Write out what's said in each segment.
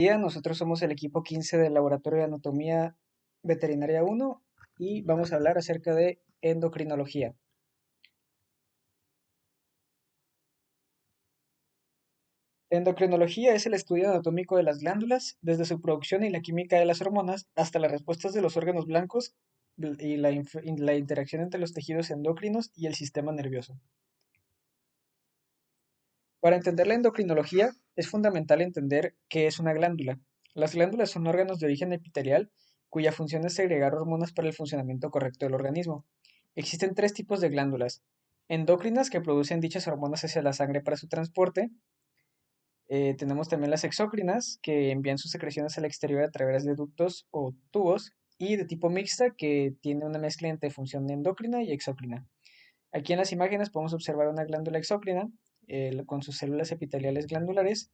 Día, nosotros somos el equipo 15 del Laboratorio de Anatomía Veterinaria 1 y vamos a hablar acerca de endocrinología. La endocrinología es el estudio anatómico de las glándulas, desde su producción y la química de las hormonas hasta las respuestas de los órganos blancos y la interacción entre los tejidos endocrinos y el sistema nervioso. Para entender la endocrinología, es fundamental entender qué es una glándula. Las glándulas son órganos de origen epitelial cuya función es segregar hormonas para el funcionamiento correcto del organismo. Existen tres tipos de glándulas: endócrinas, que producen dichas hormonas hacia la sangre para su transporte. Tenemos también las exócrinas, que envían sus secreciones al exterior a través de ductos o tubos. Y de tipo mixta, que tiene una mezcla entre función endocrina y exócrina. Aquí en las imágenes podemos observar una glándula exócrina con sus células epiteliales glandulares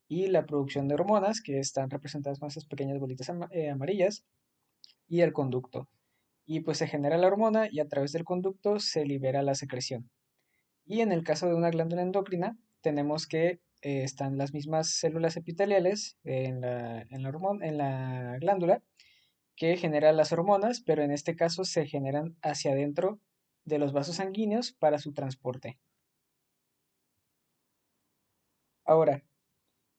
y la producción de hormonas, que están representadas con estas pequeñas bolitas amarillas, y el conducto. Y pues se genera la hormona y a través del conducto se libera la secreción. Y en el caso de una glándula endocrina, tenemos que están las mismas células epiteliales en la glándula que generan las hormonas, pero en este caso se generan hacia adentro de los vasos sanguíneos para su transporte. Ahora,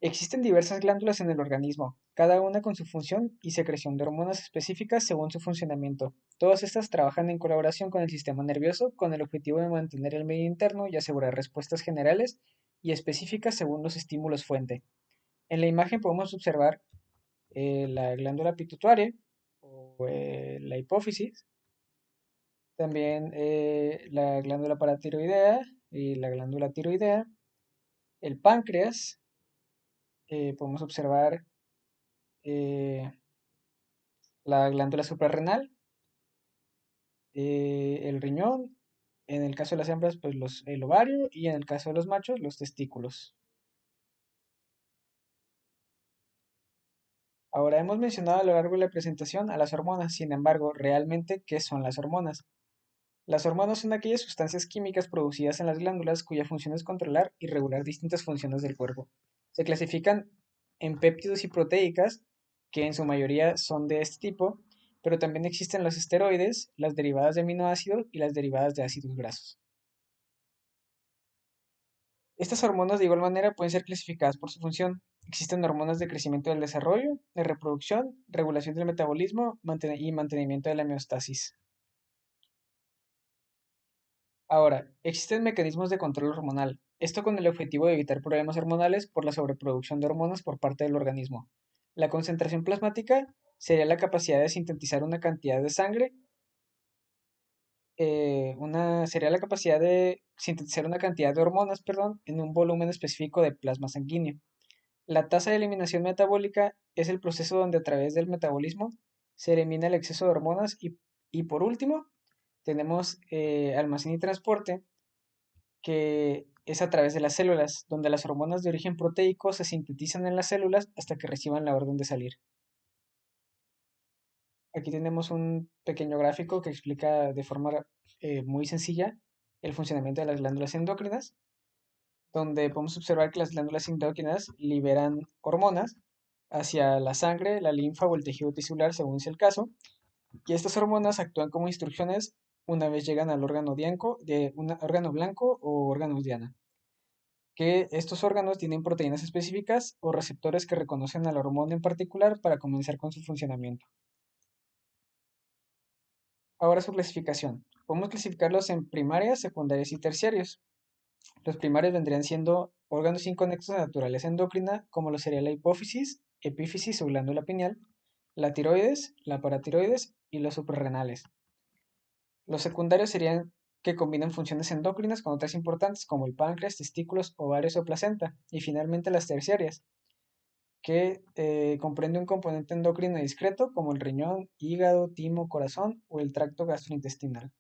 existen diversas glándulas en el organismo, cada una con su función y secreción de hormonas específicas según su funcionamiento. Todas estas trabajan en colaboración con el sistema nervioso con el objetivo de mantener el medio interno y asegurar respuestas generales y específicas según los estímulos fuente. En la imagen podemos observar la glándula pituitaria o la hipófisis, también la glándula paratiroidea y la glándula tiroidea, el páncreas. Podemos observar eh, la glándula suprarrenal, el riñón, en el caso de las hembras, pues el ovario, y en el caso de los machos, los testículos. Ahora hemos mencionado a lo largo de la presentación a las hormonas. Sin embargo, realmente, ¿qué son las hormonas? Las hormonas son aquellas sustancias químicas producidas en las glándulas cuya función es controlar y regular distintas funciones del cuerpo. Se clasifican en péptidos y proteicas, que en su mayoría son de este tipo, pero también existen los esteroides, las derivadas de aminoácidos y las derivadas de ácidos grasos. Estas hormonas de igual manera pueden ser clasificadas por su función. Existen hormonas de crecimiento del desarrollo, de reproducción, regulación del metabolismo y mantenimiento de la homeostasis. Ahora, existen mecanismos de control hormonal, esto con el objetivo de evitar problemas hormonales por la sobreproducción de hormonas por parte del organismo. La concentración plasmática sería la capacidad de sintetizar una cantidad de sangre, sería la capacidad de sintetizar una cantidad de hormonas, perdón, en un volumen específico de plasma sanguíneo. La tasa de eliminación metabólica es el proceso donde a través del metabolismo se elimina el exceso de hormonas y por último tenemos almacén y transporte, que es a través de las células, donde las hormonas de origen proteico se sintetizan en las células hasta que reciban la orden de salir. Aquí tenemos un pequeño gráfico que explica de forma muy sencilla el funcionamiento de las glándulas endocrinas, donde podemos observar que las glándulas endocrinas liberan hormonas hacia la sangre, la linfa o el tejido tisular, según sea el caso, y estas hormonas actúan como instrucciones una vez llegan al órgano de un órgano blanco o órganos diana, que estos órganos tienen proteínas específicas o receptores que reconocen a la hormona en particular para comenzar con su funcionamiento. Ahora su clasificación. Podemos clasificarlos en primarias, secundarias y terciarios. Los primarios vendrían siendo órganos inconexos de naturaleza endocrina, como lo sería la hipófisis, epífisis o glándula pineal, la tiroides, la paratiroides y los suprarrenales. Los secundarios serían que combinan funciones endocrinas con otras importantes como el páncreas, testículos, ovarios o placenta. Y finalmente las terciarias, que comprende un componente endocrino discreto como el riñón, hígado, timo, corazón o el tracto gastrointestinal.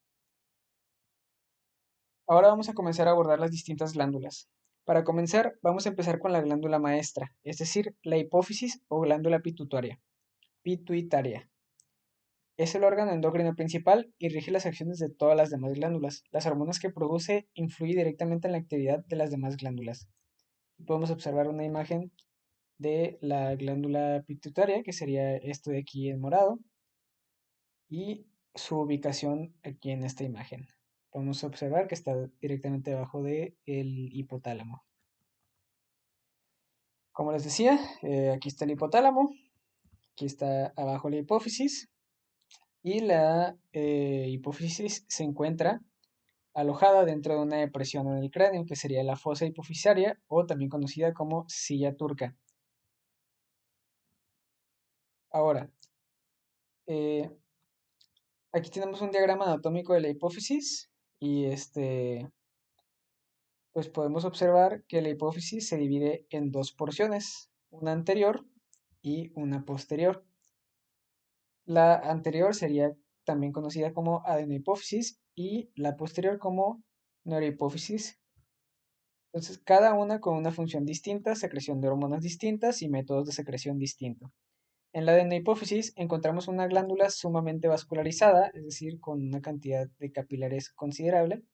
Ahora vamos a comenzar a abordar las distintas glándulas. Para comenzar, vamos a empezar con la glándula maestra, es decir, la hipófisis o glándula pituitaria. Pituitaria. Es el órgano endocrino principal y rige las acciones de todas las demás glándulas. Las hormonas que produce influyen directamente en la actividad de las demás glándulas. Podemos observar una imagen de la glándula pituitaria, que sería esto de aquí en morado, y su ubicación aquí en esta imagen. Podemos observar que está directamente debajo del hipotálamo. Como les decía, aquí está el hipotálamo, aquí está abajo la hipófisis, y la hipófisis se encuentra alojada dentro de una depresión en el cráneo, que sería la fosa hipofisaria o también conocida como silla turca. Ahora, eh, aquí tenemos un diagrama anatómico de la hipófisis y pues podemos observar que la hipófisis se divide en dos porciones, una anterior y una posterior. La anterior sería también conocida como adenohipófisis y la posterior como neurohipófisis. Entonces, cada una con una función distinta, secreción de hormonas distintas y métodos de secreción distintos. En la adenohipófisis encontramos una glándula sumamente vascularizada, es decir, con una cantidad de capilares considerable,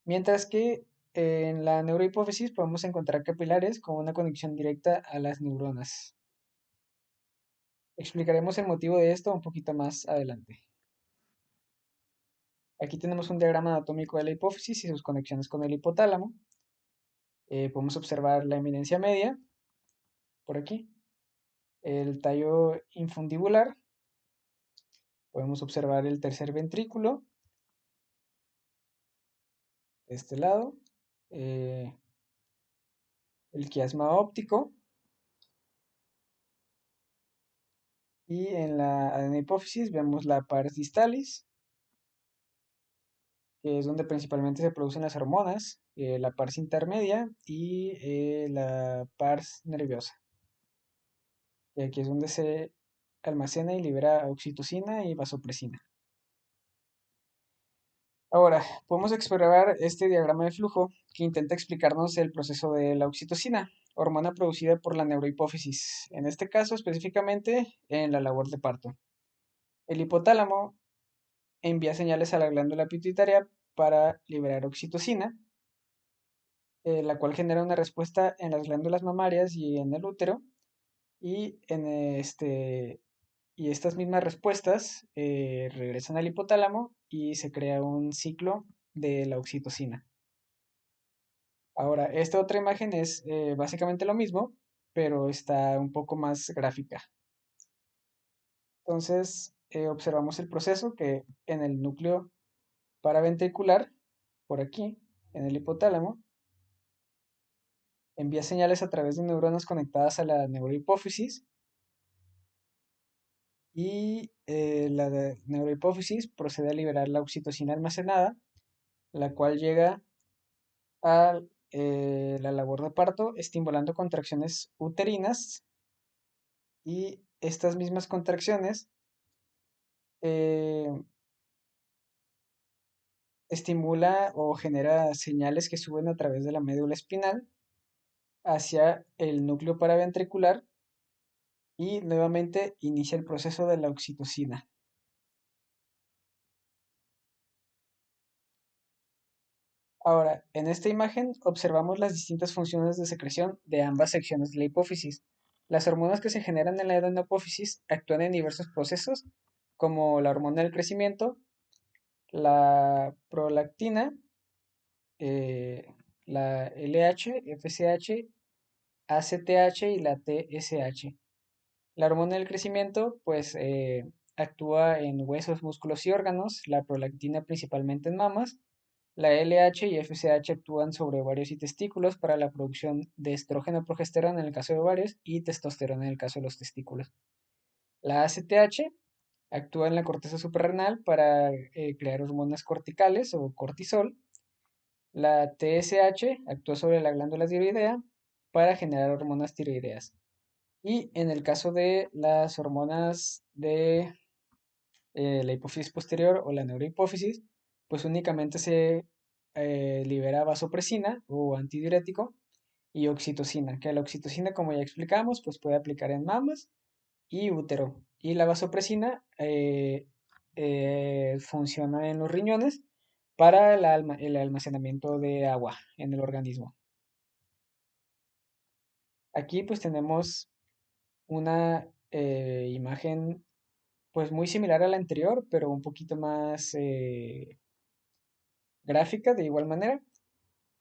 mientras que en la neurohipófisis podemos encontrar capilares con una conexión directa a las neuronas. Explicaremos el motivo de esto un poquito más adelante. Aquí tenemos un diagrama anatómico de la hipófisis y sus conexiones con el hipotálamo. Podemos observar la eminencia media, por aquí, el tallo infundibular, podemos observar el tercer ventrículo, de este lado, eh, el quiasma óptico, y en la adenohipófisis vemos la pars distalis, que es donde principalmente se producen las hormonas, la pars intermedia y la pars nerviosa. Y aquí es donde se almacena y libera oxitocina y vasopresina. Ahora, podemos explorar este diagrama de flujo que intenta explicarnos el proceso de la oxitocina, hormona producida por la neurohipófisis, en este caso específicamente en la labor de parto. El hipotálamo envía señales a la glándula pituitaria para liberar oxitocina, la cual genera una respuesta en las glándulas mamarias y en el útero, y, y estas mismas respuestas regresan al hipotálamo y se crea un ciclo de la oxitocina. Ahora, esta otra imagen es básicamente lo mismo, pero está un poco más gráfica. Entonces, observamos el proceso que en el núcleo paraventricular, por aquí, en el hipotálamo, envía señales a través de neuronas conectadas a la neurohipófisis y neurohipófisis procede a liberar la oxitocina almacenada, la cual llega a la labor de parto, estimulando contracciones uterinas y estas mismas contracciones eh, estimula o genera señales que suben a través de la médula espinal hacia el núcleo paraventricular y nuevamente inicia el proceso de la oxitocina. Ahora, en esta imagen observamos las distintas funciones de secreción de ambas secciones de la hipófisis. Las hormonas que se generan en la adenohipófisis actúan en diversos procesos, como la hormona del crecimiento, la prolactina, eh, la LH, FSH, ACTH y la TSH. La hormona del crecimiento, pues, actúa en huesos, músculos y órganos, la prolactina principalmente en mamas, la LH y FSH actúan sobre ovarios y testículos para la producción de estrógeno progesterona en el caso de ovarios y testosterona en el caso de los testículos. La ACTH actúa en la corteza suprarrenal para crear hormonas corticales o cortisol. La TSH actúa sobre la glándula tiroidea para generar hormonas tiroideas. Y en el caso de las hormonas de la hipófisis posterior o la neurohipófisis, pues únicamente se libera vasopresina o antidiurético y oxitocina, que la oxitocina, como ya explicamos, pues puede aplicar en mamas y útero. Y la vasopresina funciona en los riñones para el almacenamiento de agua en el organismo. Aquí pues tenemos una imagen pues muy similar a la anterior, pero un poquito más gráfica de igual manera.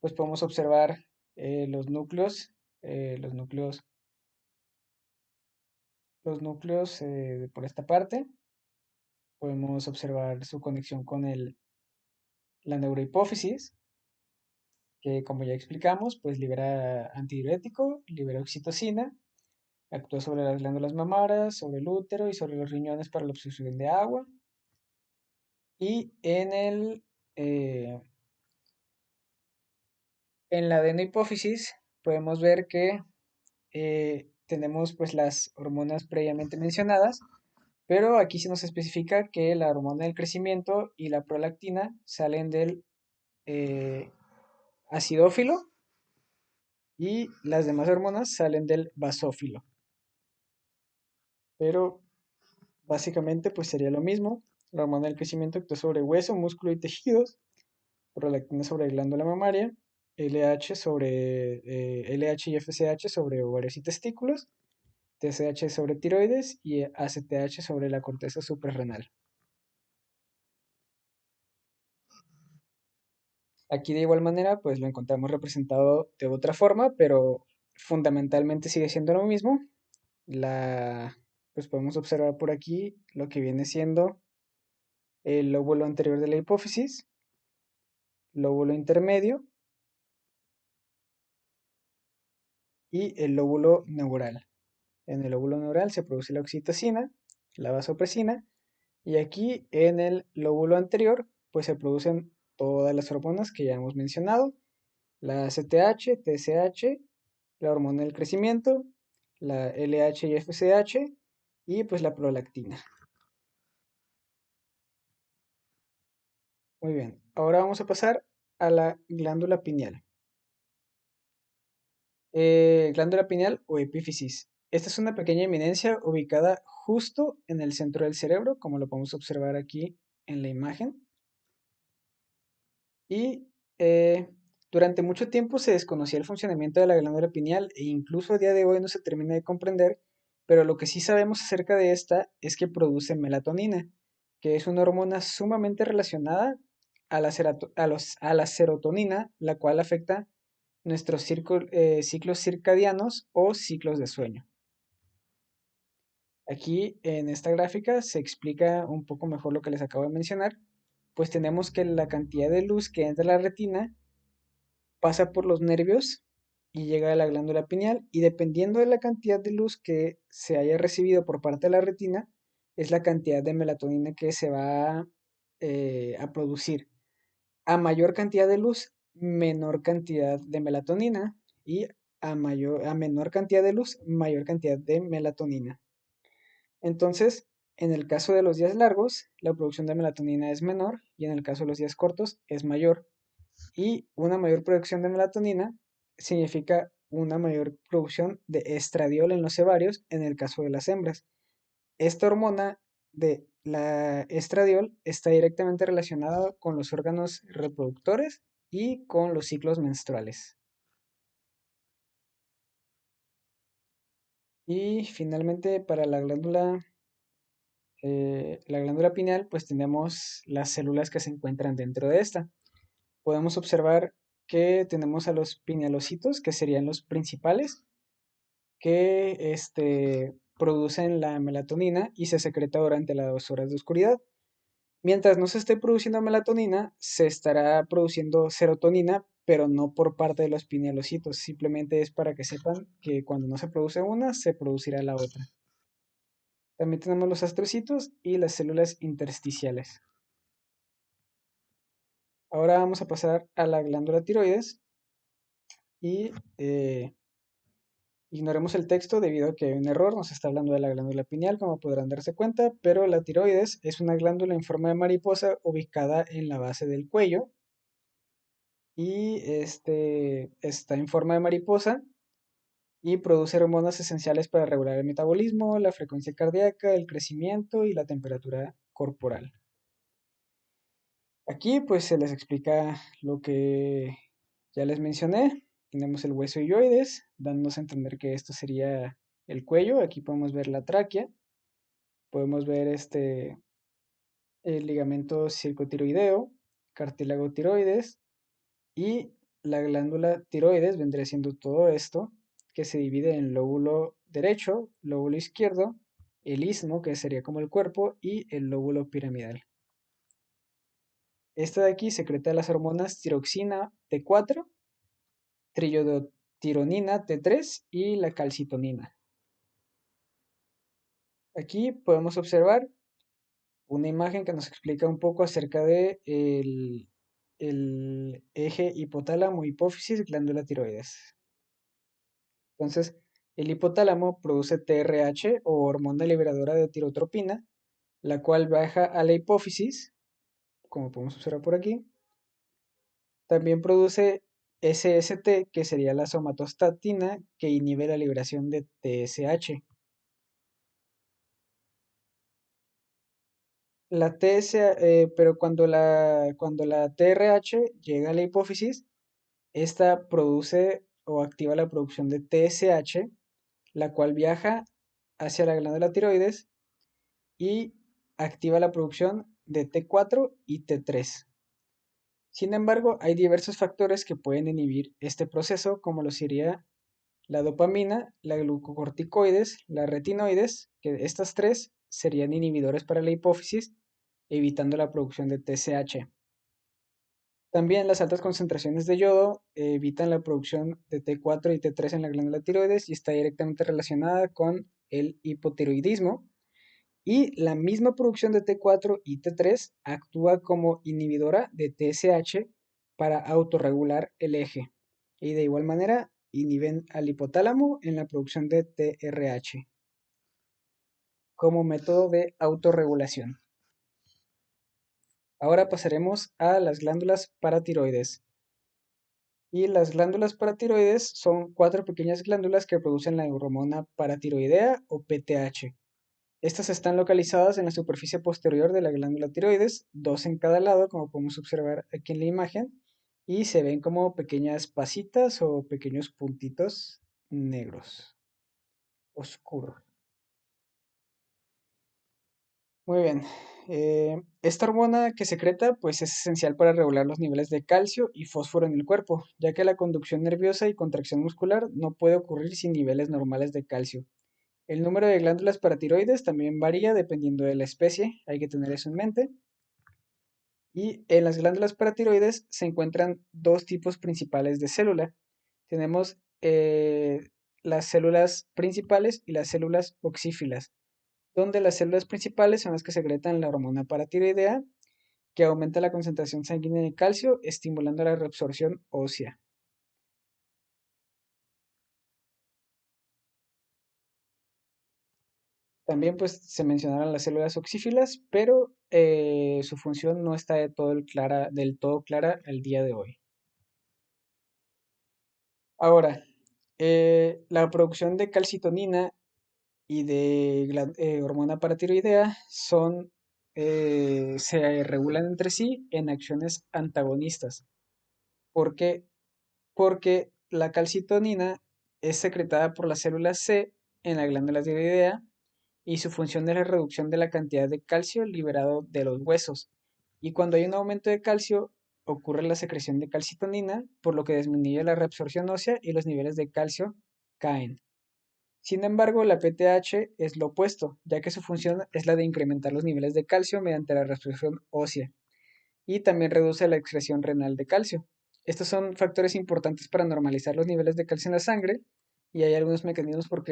Pues podemos observar los núcleos, eh, los núcleos, los núcleos por esta parte. Podemos observar su conexión con la neurohipófisis, que como ya explicamos, pues libera antidiurético, libera oxitocina, actúa sobre las glándulas mamares, sobre el útero y sobre los riñones para la absorción de agua. Y eh, en la adenohipófisis podemos ver que tenemos pues las hormonas previamente mencionadas, pero aquí se nos especifica que la hormona del crecimiento y la prolactina salen del eh, acidófilo y las demás hormonas salen del basófilo. Pero básicamente pues sería lo mismo. La hormona del crecimiento actúa sobre hueso, músculo y tejidos, prolactina sobre glándula mamaria, LH sobre LH y FSH sobre ovarios y testículos, TSH sobre tiroides y ACTH sobre la corteza suprarrenal. Aquí de igual manera, pues lo encontramos representado de otra forma, pero fundamentalmente sigue siendo lo mismo. Pues podemos observar por aquí lo que viene siendo el lóbulo anterior de la hipófisis, lóbulo intermedio y el lóbulo neural. En el lóbulo neural se produce la oxitocina, la vasopresina, y aquí en el lóbulo anterior, pues se producen todas las hormonas que ya hemos mencionado, la ACTH, TSH, la hormona del crecimiento, la LH y FSH y pues la prolactina. Muy bien, ahora vamos a pasar a la glándula pineal. Glándula pineal o epífisis. Esta es una pequeña eminencia ubicada justo en el centro del cerebro, como lo podemos observar aquí en la imagen. Y durante mucho tiempo se desconocía el funcionamiento de la glándula pineal e incluso a día de hoy no se termina de comprender, pero lo que sí sabemos acerca de esta es que produce melatonina, que es una hormona sumamente relacionada a a la serotonina, la cual afecta nuestros ciclos circadianos o ciclos de sueño. Aquí en esta gráfica se explica un poco mejor lo que les acabo de mencionar, pues tenemos que la cantidad de luz que entra a la retina pasa por los nervios y llega a la glándula pineal y dependiendo de la cantidad de luz que se haya recibido por parte de la retina, es la cantidad de melatonina que se va a producir. A mayor cantidad de luz, menor cantidad de melatonina y a menor cantidad de luz, mayor cantidad de melatonina. Entonces, en el caso de los días largos, la producción de melatonina es menor y en el caso de los días cortos es mayor. Y una mayor producción de melatonina significa una mayor producción de estradiol en los ovarios en el caso de las hembras. Esta hormona de la estradiol está directamente relacionada con los órganos reproductores y con los ciclos menstruales. Y finalmente para la glándula pineal, pues tenemos las células que se encuentran dentro de esta. Podemos observar que tenemos a los pinealocitos, que serían los principales, que producen la melatonina y se secreta durante las 2 horas de oscuridad. Mientras no se esté produciendo melatonina, se estará produciendo serotonina, pero no por parte de los pinealocitos. Simplemente es para que sepan que cuando no se produce una, se producirá la otra. También tenemos los astrocitos y las células intersticiales. Ahora vamos a pasar a la glándula tiroides y ignoremos el texto debido a que hay un error, nos está hablando de la glándula pineal, como podrán darse cuenta, pero la tiroides es una glándula en forma de mariposa ubicada en la base del cuello y está en forma de mariposa y produce hormonas esenciales para regular el metabolismo, la frecuencia cardíaca, el crecimiento y la temperatura corporal. Aquí pues se les explica lo que ya les mencioné. tenemos el hueso ilioides, dándonos a entender que esto sería el cuello. Aquí podemos ver la tráquea, podemos ver el ligamento circotiroideo, cartílago tiroides y la glándula tiroides vendría siendo todo esto que se divide en lóbulo derecho, lóbulo izquierdo, el istmo, que sería como el cuerpo, y el lóbulo piramidal. Esta de aquí secreta las hormonas tiroxina T4, triiodotironina T3 y la calcitonina. Aquí podemos observar una imagen que nos explica un poco acerca de el eje hipotálamo, hipófisis, glándula tiroides. Entonces, el hipotálamo produce TRH o hormona liberadora de tirotropina, la cual baja a la hipófisis, como podemos observar por aquí. También produce SST, que sería la somatostatina, que inhibe la liberación de TSH. Pero cuando la TRH llega a la hipófisis, esta produce o activa la producción de TSH, la cual viaja hacia la glándula tiroides y activa la producción de T4 y T3. Sin embargo, hay diversos factores que pueden inhibir este proceso, como lo sería la dopamina, la glucocorticoides, la retinoides, que estas tres serían inhibidores para la hipófisis, evitando la producción de TSH. También las altas concentraciones de yodo evitan la producción de T4 y T3 en la glándula tiroides y está directamente relacionada con el hipotiroidismo. Y la misma producción de T4 y T3 actúa como inhibidora de TSH para autorregular el eje. Y de igual manera inhiben al hipotálamo en la producción de TRH como método de autorregulación. Ahora pasaremos a las glándulas paratiroides. Y las glándulas paratiroides son cuatro pequeñas glándulas que producen la hormona paratiroidea o PTH. Estas están localizadas en la superficie posterior de la glándula tiroides, dos en cada lado, como podemos observar aquí en la imagen, y se ven como pequeñas pasitas o pequeños puntitos negros, oscuros. Muy bien. Esta hormona que secreta pues es esencial para regular los niveles de calcio y fósforo en el cuerpo, ya que la conducción nerviosa y contracción muscular no puede ocurrir sin niveles normales de calcio. El número de glándulas paratiroides también varía dependiendo de la especie, hay que tener eso en mente. Y en las glándulas paratiroides se encuentran dos tipos principales de célula. Tenemos las células principales y las células oxífilas, donde las células principales son las que secretan la hormona paratiroidea, que aumenta la concentración sanguínea de calcio, estimulando la reabsorción ósea. También pues se mencionaron las células oxífilas, pero su función no está del todo clara al día de hoy. Ahora, la producción de calcitonina y de hormona paratiroidea se regulan entre sí en acciones antagonistas. ¿Por qué? Porque la calcitonina es secretada por las células C en la glándula tiroidea y su función es la reducción de la cantidad de calcio liberado de los huesos. Y cuando hay un aumento de calcio, ocurre la secreción de calcitonina, por lo que disminuye la reabsorción ósea y los niveles de calcio caen. Sin embargo, la PTH es lo opuesto, ya que su función es la de incrementar los niveles de calcio mediante la reabsorción ósea y también reduce la excreción renal de calcio. Estos son factores importantes para normalizar los niveles de calcio en la sangre y hay algunos mecanismos por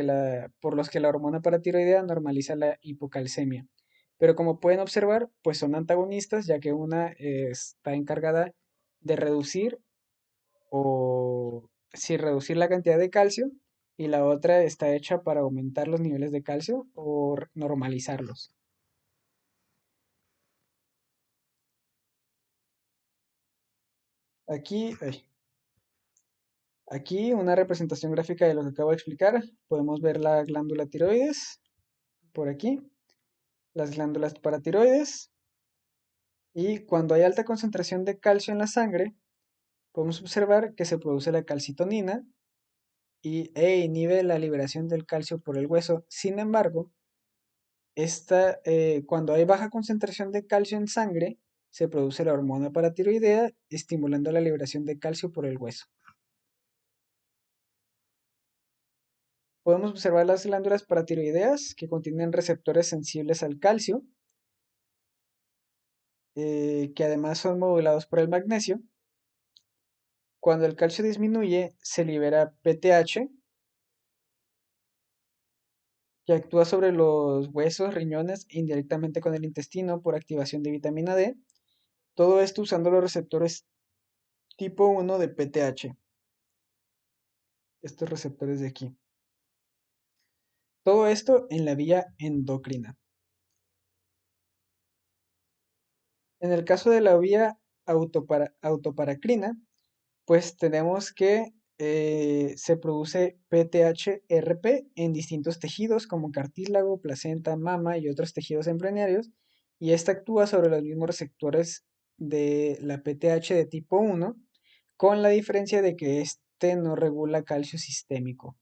los que la hormona paratiroidea normaliza la hipocalcemia. Pero como pueden observar, pues son antagonistas, ya que una está encargada de reducir o sí, reducir la cantidad de calcio y la otra está hecha para aumentar los niveles de calcio o normalizarlos. Aquí, Aquí una representación gráfica de lo que acabo de explicar. Podemos ver la glándula tiroides por aquí, las glándulas paratiroides y cuando hay alta concentración de calcio en la sangre, Podemos observar que se produce la calcitonina e inhibe la liberación del calcio por el hueso. Sin embargo, cuando hay baja concentración de calcio en sangre, se produce la hormona paratiroidea, estimulando la liberación de calcio por el hueso. Podemos observar las glándulas paratiroideas que contienen receptores sensibles al calcio, que además son modulados por el magnesio. Cuando el calcio disminuye, se libera PTH, que actúa sobre los huesos, riñones e indirectamente con el intestino por activación de vitamina D. Todo esto usando los receptores tipo 1 de PTH, estos receptores de aquí. Todo esto en la vía endocrina. En el caso de la vía autoparacrina, pues tenemos que se produce PTH-RP en distintos tejidos como cartílago, placenta, mama y otros tejidos embrionarios, y esta actúa sobre los mismos receptores de la PTH de tipo 1, con la diferencia de que este no regula calcio sistémico.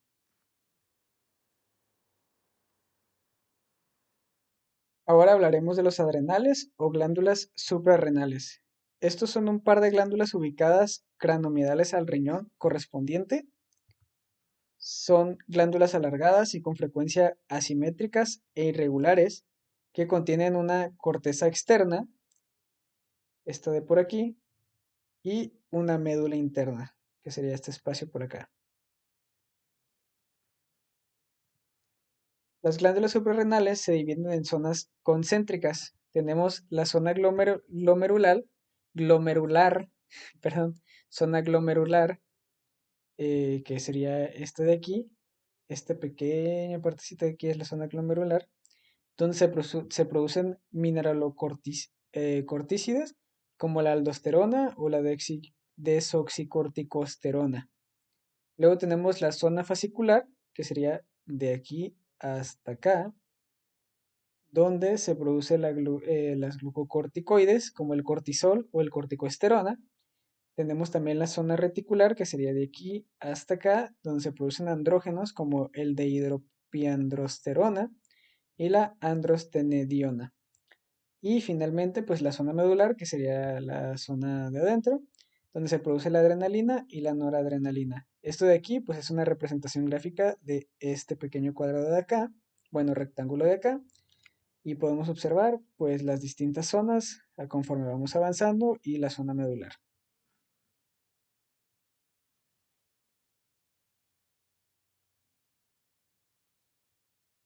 Ahora hablaremos de los adrenales o glándulas suprarrenales. Estos son un par de glándulas ubicadas cranomiedales al riñón correspondiente. Son glándulas alargadas y con frecuencia asimétricas e irregulares que contienen una corteza externa, esta de por aquí, y una médula interna, que sería este espacio por acá. Las glándulas suprarrenales se dividen en zonas concéntricas. Tenemos la zona glomerular, perdón, zona glomerular, que sería este de aquí. Esta pequeña partecita de aquí es la zona glomerular, donde se producen mineralocortícidos como la aldosterona o la desoxicorticosterona. Luego tenemos la zona fascicular, que sería de aquí hasta acá, donde se producen las glucocorticoides como el cortisol o el corticosterona. Tenemos también la zona reticular, que sería de aquí hasta acá, donde se producen andrógenos como el de hidropiandrosterona y la androstenediona. Y finalmente, pues la zona medular, que sería la zona de adentro, donde se produce la adrenalina y la noradrenalina. Esto de aquí, pues es una representación gráfica de este pequeño cuadrado de acá, bueno, rectángulo de acá, y podemos observar, pues, las distintas zonas conforme vamos avanzando y la zona medular.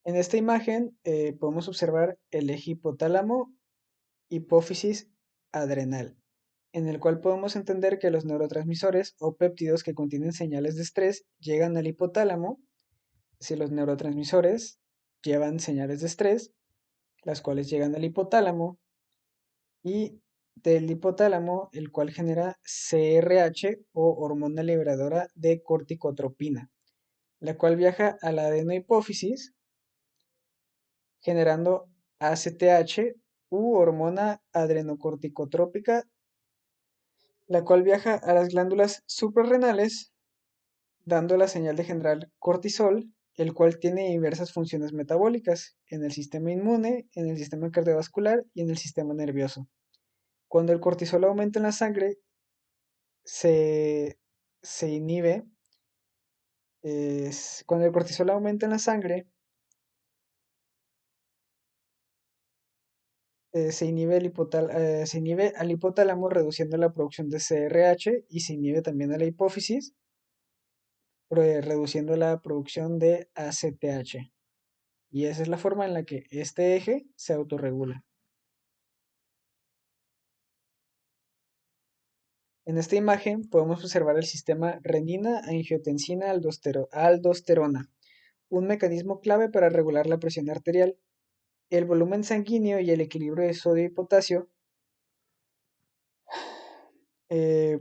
En esta imagen podemos observar el eje hipotálamo, hipófisis adrenal, en el cual podemos entender que los neurotransmisores o péptidos que contienen señales de estrés llegan al hipotálamo. Si los neurotransmisores llevan señales de estrés, las cuales llegan al hipotálamo, y del hipotálamo, el cual genera CRH o hormona liberadora de corticotropina, la cual viaja a la adenohipófisis generando ACTH u hormona adrenocorticotrópica, la cual viaja a las glándulas suprarrenales, dando la señal de generar cortisol, el cual tiene diversas funciones metabólicas en el sistema inmune, en el sistema cardiovascular y en el sistema nervioso. Cuando el cortisol aumenta en la sangre, se, se inhibe. Cuando el cortisol aumenta en la sangre, se inhibe al hipotálamo reduciendo la producción de CRH y se inhibe también a la hipófisis, reduciendo la producción de ACTH. Y esa es la forma en la que este eje se autorregula. En esta imagen podemos observar el sistema renina-angiotensina-aldosterona, un mecanismo clave para regular la presión arterial, el volumen sanguíneo y el equilibrio de sodio y potasio.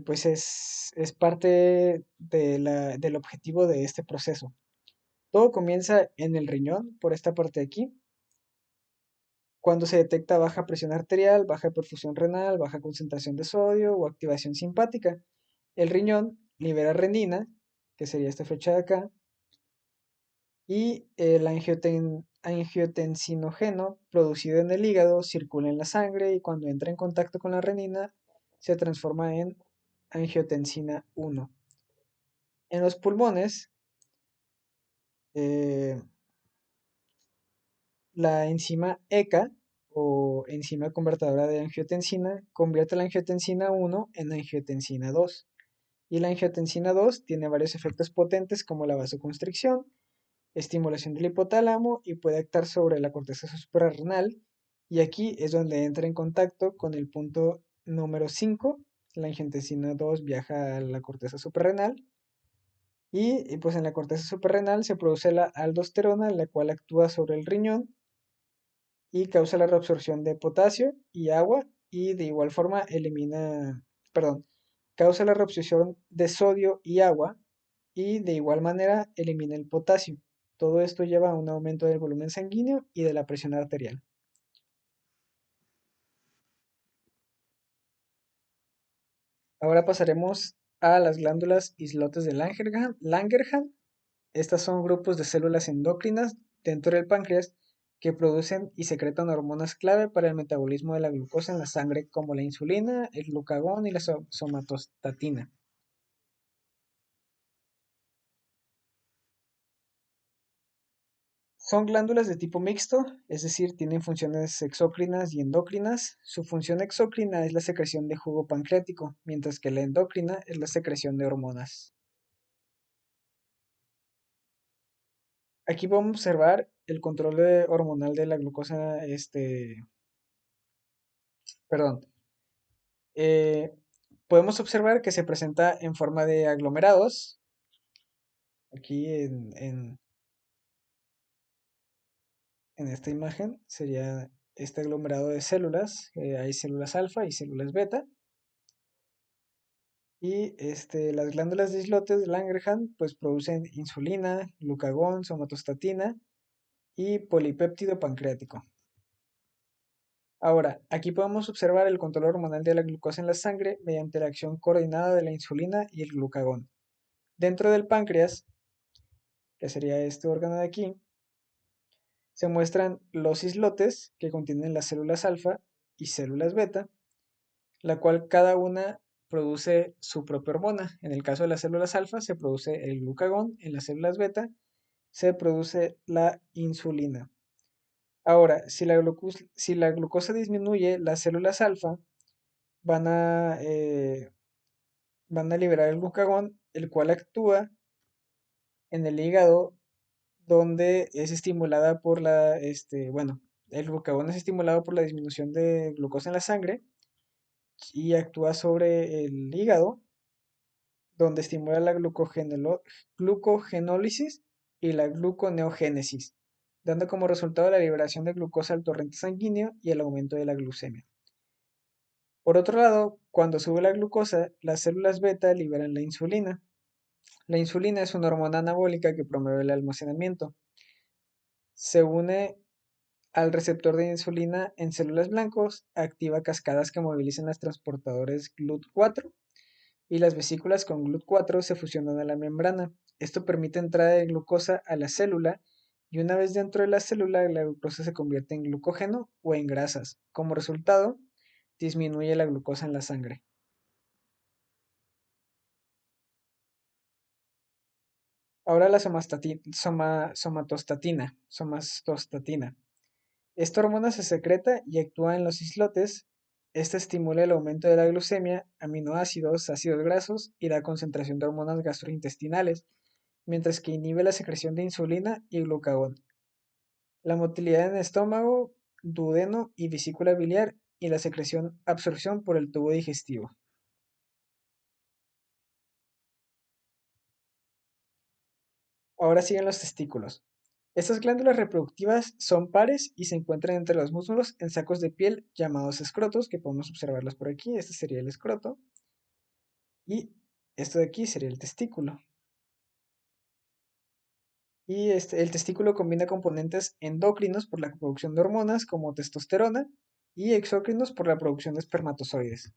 Pues es parte del objetivo de este proceso. Todo comienza en el riñón, por esta parte de aquí, cuando se detecta baja presión arterial, baja perfusión renal, baja concentración de sodio o activación simpática. El riñón libera renina, que sería esta flecha de acá, y el angiotensinógeno producido en el hígado circula en la sangre y cuando entra en contacto con la renina se transforma en angiotensina 1. En los pulmones, eh, la enzima ECA o enzima convertidora de angiotensina convierte la angiotensina 1 en angiotensina 2. Y la angiotensina 2 tiene varios efectos potentes como la vasoconstricción, estimulación del hipotálamo y puede actuar sobre la corteza suprarrenal. Y aquí es donde entra en contacto con el punto número 5. La angiotensina 2 viaja a la corteza suprarrenal y pues en la corteza suprarrenal se produce la aldosterona, la cual actúa sobre el riñón y causa la reabsorción de potasio y agua y de igual forma perdón, causa la reabsorción de sodio y agua y de igual manera elimina el potasio. Todo esto lleva a un aumento del volumen sanguíneo y de la presión arterial. Ahora pasaremos a las glándulas islotes de Langerhans. Estas son grupos de células endocrinas dentro del páncreas que producen y secretan hormonas clave para el metabolismo de la glucosa en la sangre, como la insulina, el glucagón y la somatostatina. Son glándulas de tipo mixto, es decir, tienen funciones exócrinas y endócrinas. Su función exócrina es la secreción de jugo pancreático, mientras que la endocrina es la secreción de hormonas. Aquí podemos observar el control hormonal de la glucosa, perdón, eh, podemos observar que se presenta en forma de aglomerados. Aquí en esta imagen sería este aglomerado de células. Hay células alfa y células beta. Y las glándulas de islotes de Langerhans pues producen insulina, glucagón, somatostatina y polipéptido pancreático. Ahora, aquí podemos observar el control hormonal de la glucosa en la sangre mediante la acción coordinada de la insulina y el glucagón. Dentro del páncreas, que sería este órgano de aquí, se muestran los islotes que contienen las células alfa y células beta, la cual cada una produce su propia hormona. En el caso de las células alfa se produce el glucagón, en las células beta se produce la insulina. Ahora, si la glucosa disminuye, las células alfa van a, eh, van a liberar el glucagón, el cual actúa en el hígado, donde es estimulada bueno, el glucagón es estimulado por la disminución de glucosa en la sangre y actúa sobre el hígado, donde estimula la glucogenólisis y la gluconeogénesis, dando como resultado la liberación de glucosa al torrente sanguíneo y el aumento de la glucemia. Por otro lado, cuando sube la glucosa, las células beta liberan la insulina. La insulina es una hormona anabólica que promueve el almacenamiento. Se une al receptor de insulina en células blancos, activa cascadas que movilizan los transportadores GLUT4 y las vesículas con GLUT4 se fusionan a la membrana. Esto permite entrada de glucosa a la célula y una vez dentro de la célula la glucosa se convierte en glucógeno o en grasas. Como resultado, disminuye la glucosa en la sangre. Ahora la somatostatina. Esta hormona se secreta y actúa en los islotes. Esta estimula el aumento de la glucemia, aminoácidos, ácidos grasos y la concentración de hormonas gastrointestinales, mientras que inhibe la secreción de insulina y glucagón, la motilidad en estómago, duodeno y vesícula biliar y la absorción por el tubo digestivo. Ahora siguen los testículos. Estas glándulas reproductivas son pares y se encuentran entre los músculos en sacos de piel llamados escrotos, que podemos observarlos por aquí. Este sería el escroto. Y esto de aquí sería el testículo. Y el testículo combina componentes endocrinos por la producción de hormonas como testosterona y exócrinos por la producción de espermatozoides.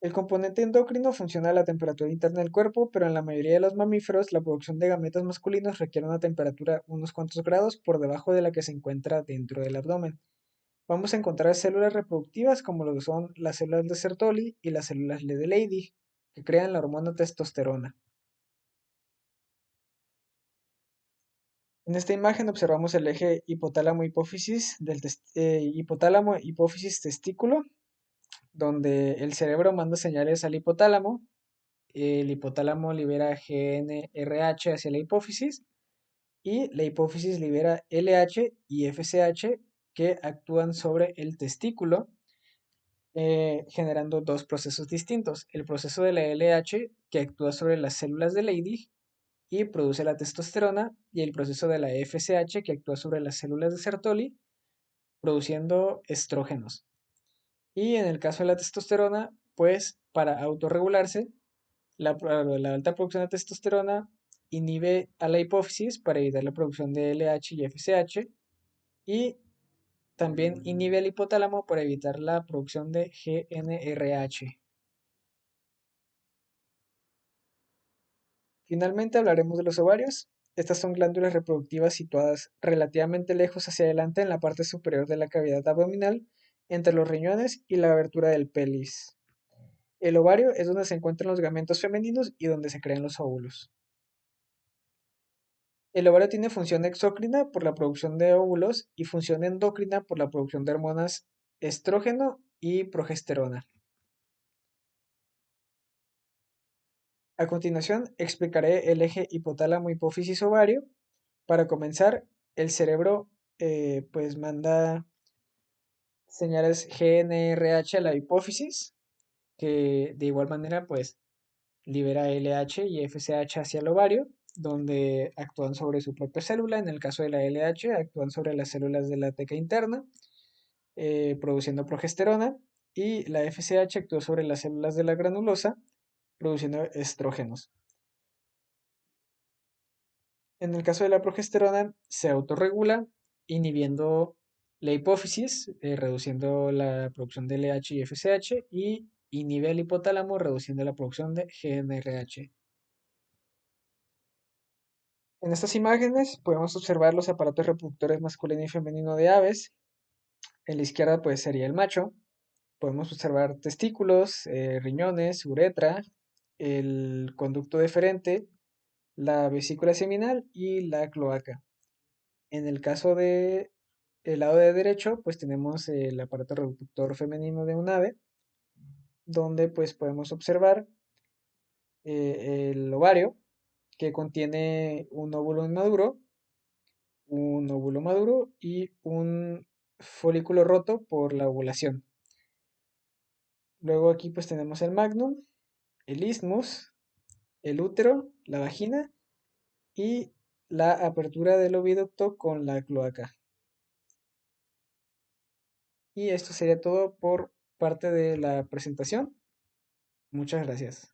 El componente endocrino funciona a la temperatura interna del cuerpo, pero en la mayoría de los mamíferos la producción de gametos masculinos requiere una temperatura unos cuantos grados por debajo de la que se encuentra dentro del abdomen. Vamos a encontrar células reproductivas como lo que son las células de Sertoli y las células de Leydig, que crean la hormona testosterona. En esta imagen observamos el eje hipotálamo-hipófisis hipotálamo-hipófisis-testículo, donde el cerebro manda señales al hipotálamo, el hipotálamo libera GNRH hacia la hipófisis y la hipófisis libera LH y FSH que actúan sobre el testículo, generando dos procesos distintos. El proceso de la LH que actúa sobre las células de Leydig y produce la testosterona, y el proceso de la FSH que actúa sobre las células de Sertoli, produciendo estrógenos. Y en el caso de la testosterona, pues para autorregularse, la alta producción de testosterona inhibe a la hipófisis para evitar la producción de LH y FSH y también inhibe al hipotálamo para evitar la producción de GNRH. Finalmente hablaremos de los ovarios. Estas son glándulas reproductivas situadas relativamente lejos hacia adelante en la parte superior de la cavidad abdominal, entre los riñones y la abertura del pelvis. El ovario es donde se encuentran los gametos femeninos y donde se crean los óvulos. El ovario tiene función exócrina por la producción de óvulos y función endocrina por la producción de hormonas estrógeno y progesterona. A continuación, explicaré el eje hipotálamo-hipófisis-ovario. Para comenzar, el cerebro pues manda señales GNRH a la hipófisis, que de igual manera pues libera LH y FSH hacia el ovario, donde actúan sobre su propia célula. En el caso de la LH, actúan sobre las células de la teca interna, produciendo progesterona, y la FSH actúa sobre las células de la granulosa, produciendo estrógenos. En el caso de la progesterona, se autorregula inhibiendo la hipófisis, reduciendo la producción de LH y FSH, y inhibe el hipotálamo, reduciendo la producción de GNRH. En estas imágenes podemos observar los aparatos reproductores masculino y femenino de aves. En la izquierda pues sería el macho. Podemos observar testículos, riñones, uretra, el conducto deferente, la vesícula seminal y la cloaca. En el caso de el lado de derecho, pues tenemos el aparato reproductor femenino de un ave, donde pues podemos observar el ovario, que contiene un óvulo maduro y un folículo roto por la ovulación. Luego aquí pues tenemos el magnum, el isthmus, el útero, la vagina y la apertura del oviducto con la cloaca. Y esto sería todo por parte de la presentación. Muchas gracias.